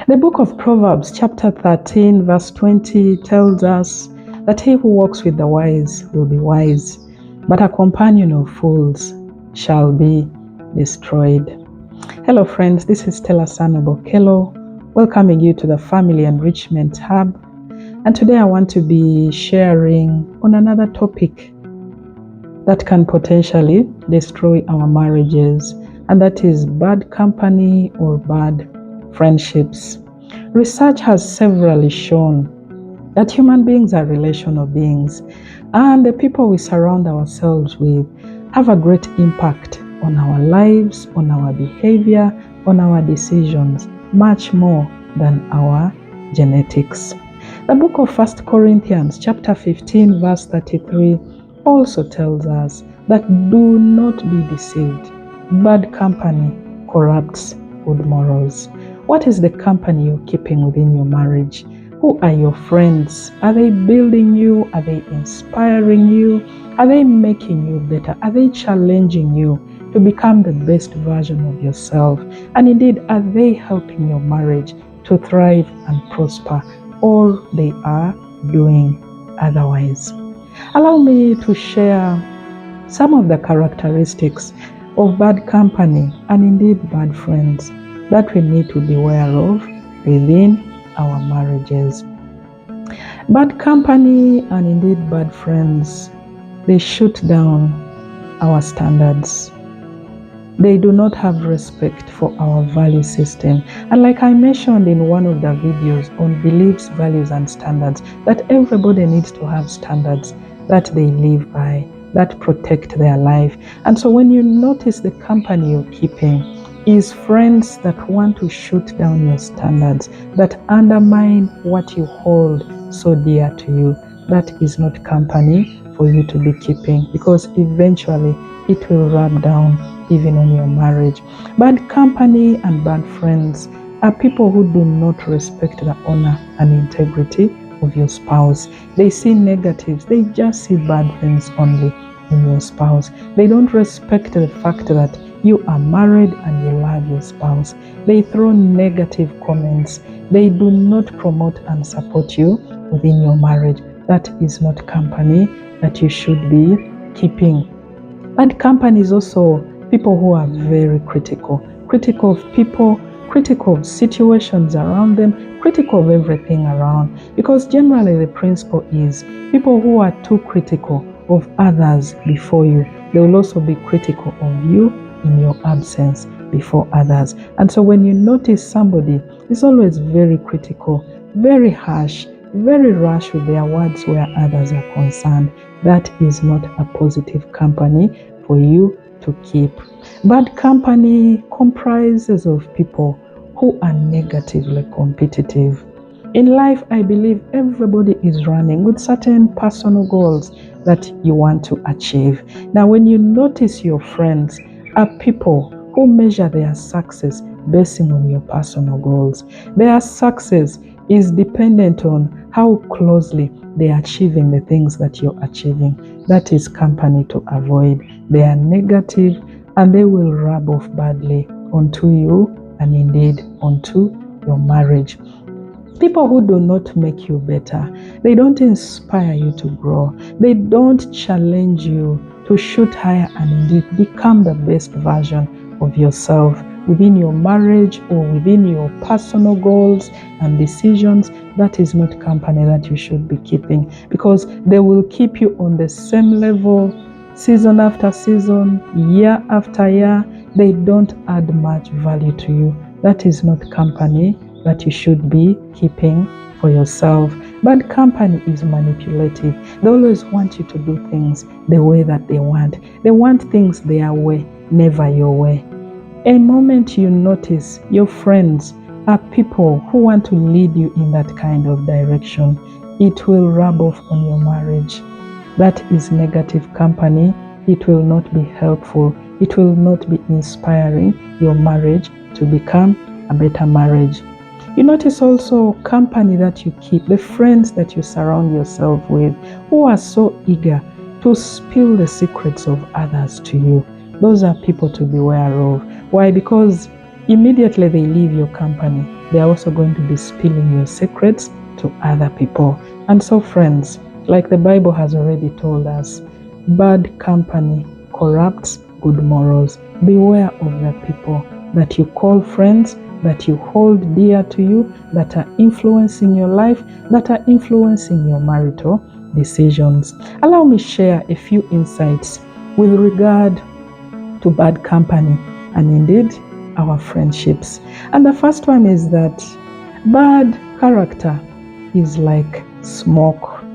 The book of Proverbs, chapter 13, verse 20, tells us that he who walks with the wise will be wise, but a companion of fools shall be destroyed. Hello friends, this is Stella Sanobokelo, welcoming you to the Family Enrichment Hub. And today I want to be sharing on another topic that can potentially destroy our marriages, and that is bad company or bad friendships. Research has severally shown that human beings are relational beings, and the people we surround ourselves with have a great impact on our lives, on our behavior, on our decisions, much more than our genetics. The book of 1 Corinthians chapter 15 verse 33 also tells us that do not be deceived. Bad company corrupts good morals. What is the company you're keeping within your marriage? Who are your friends? Are they building you? Are they inspiring you? Are they making you better? Are they challenging you to become the best version of yourself? And indeed, are they helping your marriage to thrive and prosper? Or they are doing otherwise? Allow me to share some of the characteristics of bad company and indeed bad friends that we need to be aware of within our marriages. Bad company and indeed bad friends, they shoot down our standards. They do not have respect for our value system. And like I mentioned in one of the videos on beliefs, values, and standards, that everybody needs to have standards that they live by, that protect their life. And so when you notice the company you're keeping is friends that want to shoot down your standards, that undermine what you hold so dear to you, that is not company for you to be keeping, because eventually it will rub down even on your marriage. Bad company and bad friends are people who do not respect the honor and integrity of your spouse. They see negatives. They just see bad things only in your spouse. They don't respect the fact that you are married and you love your spouse. They throw negative comments. They do not promote and support you within your marriage. That is not company that you should be keeping. Bad company is also people who are very critical of people, critical of situations around them, critical of everything around. Because generally the principle is people who are too critical of others before you, they will also be critical of you in your absence before others. And so when you notice somebody is always very critical, very harsh, very rash with their words where others are concerned, that is not a positive company for you to keep. Bad company comprises of people who are negatively competitive. In life, I believe everybody is running with certain personal goals that you want to achieve. Now, when you notice your friends are people who measure their success basing on your personal goals, their success is dependent on how closely they are achieving the things that you're achieving. That is company to avoid. They are negative and they will rub off badly onto you and indeed onto your marriage. People who do not make you better, they don't inspire you to grow, they don't challenge you to shoot higher and indeed become the best version of yourself within your marriage or within your personal goals and decisions. That is not company that you should be keeping, because they will keep you on the same level season after season, year after year. They don't add much value to you. That is not company that you should be keeping for yourself. Bad company is manipulative. They always want you to do things the way that they want. They want things their way, never your way. A moment you notice your friends are people who want to lead you in that kind of direction, it will rub off on your marriage. That is negative company. It will not be helpful. It will not be inspiring your marriage to become a better marriage. You notice also company that you keep, the friends that you surround yourself with, who are so eager to spill the secrets of others to you. Those are people to beware of. Why? Because Immediately they leave your company, they are also going to be spilling your secrets to other people. And so, friends, like the Bible has already told us, bad company corrupts good morals. Beware of the people that you call friends, that you hold dear to you, that are influencing your life, that are influencing your marital decisions. Allow me share a few insights with regard to bad company and indeed our friendships. And the first one is that bad character is like smoke.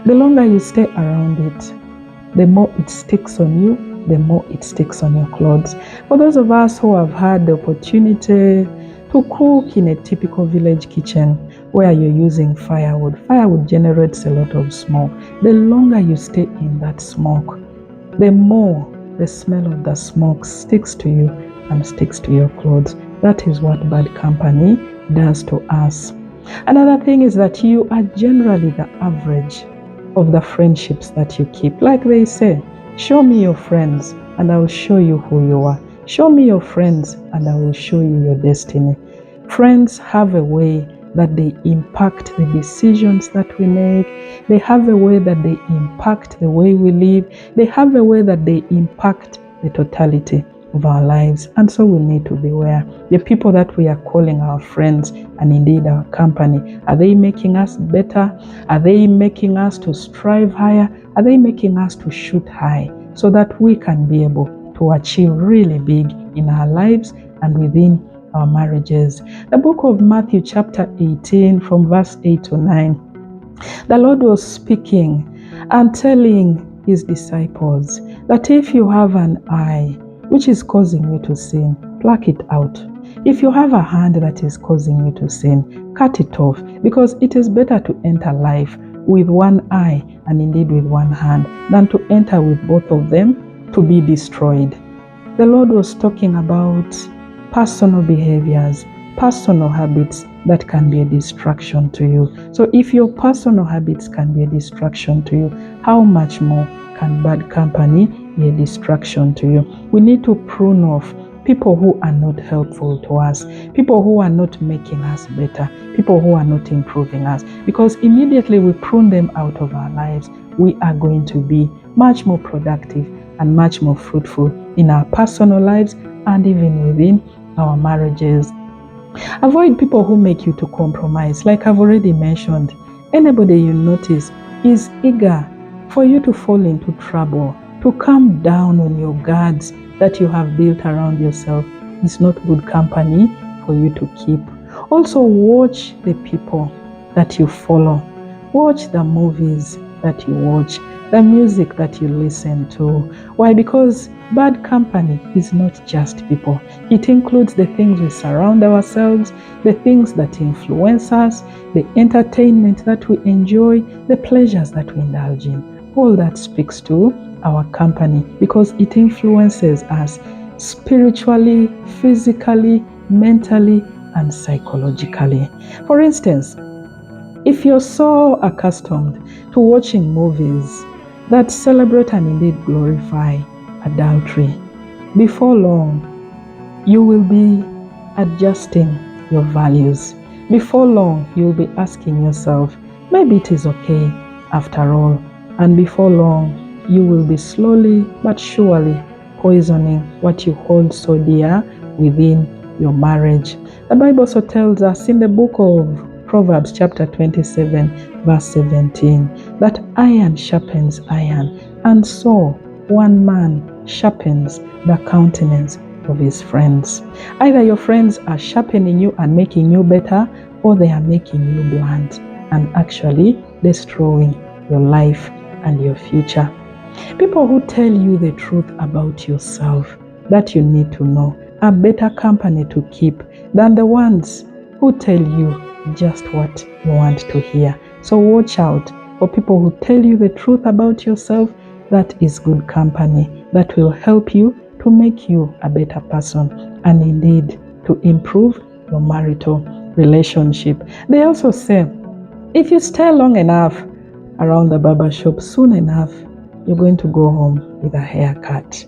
The longer you stay around it, the more it sticks on you, the more it sticks on your clothes. For those of us who have had the opportunity to cook in a typical village kitchen where you're using firewood generates a lot of smoke. The longer you stay in that smoke, the more the smell of the smoke sticks to you and sticks to your clothes. That is what bad company does to us. Another thing is that you are generally the average of the friendships that you keep. Like they say, show me your friends and I will show you who you are. Show me your friends and I will show you your destiny. Friends have a way that they impact the decisions that we make. They have a way that they impact the way we live. They have a way that they impact the totality of our lives. And so we need to beware. The people that we are calling our friends and indeed our company, are they making us better? Are they making us to strive higher? Are they making us to shoot high so that we can be able to achieve really big in our lives and within our marriages? The book of Matthew chapter 18 from verse 8 to 9, the Lord was speaking and telling his disciples that if you have an eye which is causing you to sin, pluck it out. If you have a hand that is causing you to sin, cut it off, because it is better to enter life with one eye and indeed with one hand than to enter with both of them to be destroyed. The Lord was talking about personal behaviors, personal habits that can be a distraction to you. So if your personal habits can be a distraction to you, how much more can bad company be a distraction to you? We need to prune off people who are not helpful to us, people who are not making us better, people who are not improving us. Because immediately we prune them out of our lives, we are going to be much more productive and much more fruitful in our personal lives and even within our marriages. Avoid people who make you to compromise. Like I've already mentioned, anybody you notice is eager for you to fall into trouble, to come down on your guards that you have built around yourself. Is not good company for you to keep. Also, watch the people that you follow. Watch the movies that you watch, the music that you listen to. Why? Because bad company is not just people. It includes the things we surround ourselves, the things that influence us, the entertainment that we enjoy, the pleasures that we indulge in. All that speaks to our company because it influences us spiritually, physically, mentally, and psychologically. For instance, if you're so accustomed to watching movies that celebrate and indeed glorify adultery, before long, you will be adjusting your values. Before long, you'll be asking yourself, maybe it is okay after all. And before long, you will be slowly but surely poisoning what you hold so dear within your marriage. The Bible also tells us in the book of Proverbs chapter 27 verse 17 that iron sharpens iron, and so one man sharpens the countenance of his friends. Either your friends are sharpening you and making you better, or they are making you blunt and actually destroying your life and your future. People who tell you the truth about yourself that you need to know are better company to keep than the ones who tell you just what you want to hear. So watch out for people who tell you the truth about yourself. That is good company that will help you to make you a better person and indeed to improve your marital relationship. They also say, if you stay long enough around the barber shop, soon enough, you're going to go home with a haircut.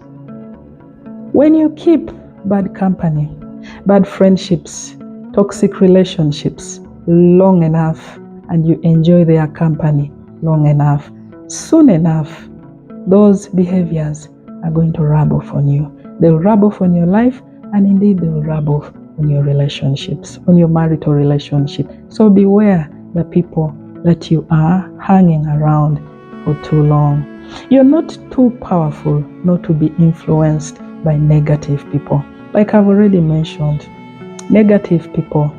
When you keep bad company, Bad friendships, toxic relationships long enough, and you enjoy their company long enough, soon enough, those behaviors are going to rub off on you. They will rub off on your life, and indeed they will rub off on your relationships, on your marital relationship. So beware the people that you are hanging around for too long. You're not too powerful not to be influenced by negative people. Like I've already mentioned, negative people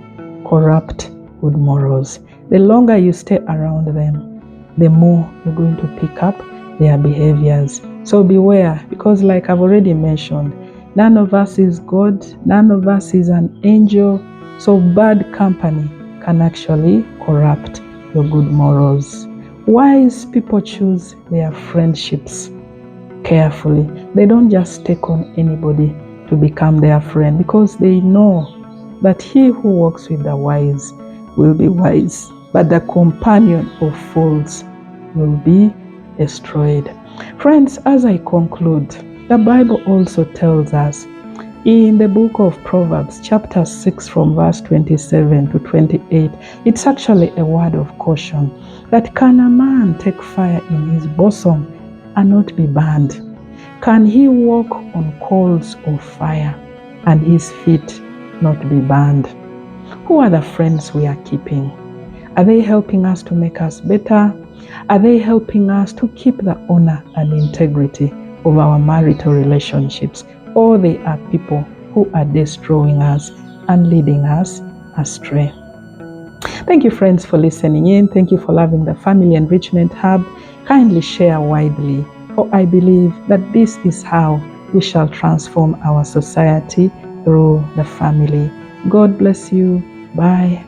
corrupt good morals. The longer you stay around them, the more you're going to pick up their behaviors. So beware, because like I've already mentioned, none of us is God, none of us is an angel. So bad company can actually corrupt your good morals. Wise people choose their friendships carefully. They don't just take on anybody to become their friend, because they know that he who walks with the wise will be wise, but the companion of fools will be destroyed. Friends, as I conclude, the Bible also tells us in the book of Proverbs, chapter 6, from verse 27 to 28, it's actually a word of caution that can a man take fire in his bosom and not be burned? Can he walk on coals of fire and his feet not be burned? Who are the friends we are keeping? Are they helping us to make us better? Are they helping us to keep the honor and integrity of our marital relationships? Or they are people who are destroying us and leading us astray? Thank you, friends, for listening in. Thank you for loving the Family Enrichment Hub. Kindly share widely, for I believe that this is how we shall transform our society through the family. God bless you. Bye.